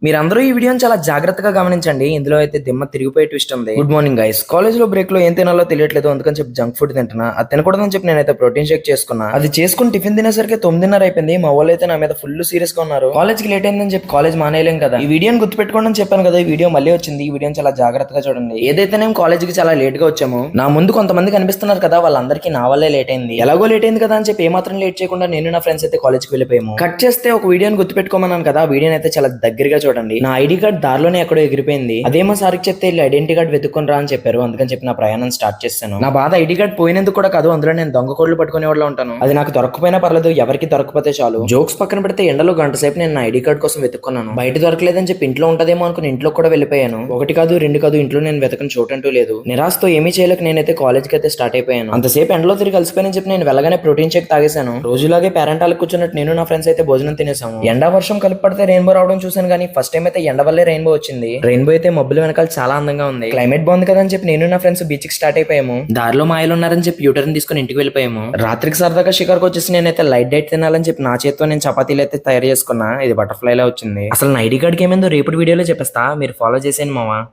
మీరందరూ ఈ వీడియోని చాలా జాగ్రత్తగా గమనించండి. ఇందులో అయితే దిమ్మ తిరిగిపోయే ట్విస్ట్ ఉంది. Good morning guys. కాలేజ్ లో బ్రేక్ లో ఏం తినాలో తెలియట్లేదు, అందుకని చెప్పి జంక్ ఫుడ్ తింటున్నా. అది తినకూడదని చెప్పి నేనైతే ప్రోటీన్ షేక్ చేసుకున్నా. అది చేసుకుని టిఫిన్ తినేసరికి 9:30 అయిపోయింది. మా వాళ్ళు అయితే నా మీద ఫుల్ సీరియస్ గా ఉన్నారు. కాలేజ్ కి లేట్ అయిందని చెప్పి కాలేజ్ మానేయలేం కదా. ఈ వీడియోని గుర్తుపెట్టుకోండి అని చెప్పాను కదా. ఈ వీడియో మళ్ళీ వచ్చింది. ఈ వీడియోని చాలా జాగ్రత్తగా చూడండి. ఏదైతే నేను కాలేజ్ కి చాలా లేట్ గా వచ్చాము, నా ముందు కొంతమంది కనిపిస్తున్నారు కదా, వాళ్ళందరికీ నా వల్లే లేట్ అయింది. ఎలాగో లేట్ అయింది కదా అని చెప్పి ఏమాత్రం లేట్ చేయకుండా నేను నా ఫ్రెండ్స్ అయితే కాలేజ్ కి వెళ్ళిపోయాము. కట్ చేస్తే ఒక వీడియోని గుర్తుపెట్టుకోమన్నాను కదా, వీడియోని అయితే చాలా దగ్గరగా చూడండి. నా ఐడి కార్డ్ దారిలోనే ఎక్కడో ఎగిరిపోయింది. అదేమో సార్కి చెప్తే వీళ్ళు ఐడెంటిటీ కార్డ్ వెతుక్కొని రా అని చెప్పారు. అందుకని చెప్పి నా ప్రయాణం స్టార్ట్ చేశాను. నా బాధ ఐడి కార్డ్ పోయినందుకు కూడా కాదు, అందులో నేను దొంగ కోడ్లు పట్టుకునే వాళ్ళు ఉంటాను. అది నాకు దొరకపోయినా పర్లేదు, ఎవరికి దొరకపోతే చాలు. జోక్స్ పక్కన పెడితే ఎండలో గంట సేపు నేను నా ఐడి కార్డ్ కోసం వెతుక్కున్నాను. బయట దొరకలేదని చెప్పి ఇంట్లో ఉంటదేమో అనుకుని ఇంట్లో కూడా వెళ్ళిపోయాను. ఒకటి కాదు రెండు కాదు, ఇంట్లో నేను వెతకని చోటంటూ లేదు. నిరాశతో ఏమీ చేయలేక నేనైతే కాలేజ్ కి అయితే స్టార్ట్ అయిపోయాను. అంతసేపు ఎండలో తిరిగి కలిసిపోయినని చెప్పి నేను వెళ్ళగానే ప్రోటీన్ షేక్ తాగేశాను. రోజులాగే పేరెంటాలకు కూర్చున్నట్టు నేను నా ఫ్రెండ్స్ అయితే భోజనం తినేసాము. ఎండ వర్షం కలిపి పడితే రెయిన్బో రావడం చూసాను, కానీ ఫస్ట్ టైం అయితే ఎండ వల్లే రెయిన్బో వచ్చింది. రెయిన్బో అయితే మబ్బుల వెనకాల చాలా అందంగా ఉంది. క్లైమేట్ బాగుంది కదా అని చెప్పి నేను నా ఫ్రెండ్స్ బీచ్ కి స్టార్ట్ అయిపోయాము. దారిలో మాయలు ఉన్నారని చెప్పి యూటర్న్ తీసుకుని ఇంటికి వెళ్ళిపోయాము. రాత్రికి సరదాగా షికార్కి వచ్చేసి నేనైతే లైట్ డైట్ తినాలని చెప్పి నా చేతితో నేను చపాతీలు అయితే తయారు చేసుకున్నా. ఇది బటర్ఫ్లై లా వచ్చింది. అసలు నా ఐడి కార్డ్కి ఏమైందో రేపటి వీడియోలో చెప్పేస్తా, మీరు ఫాలో చేసేయండి మావా.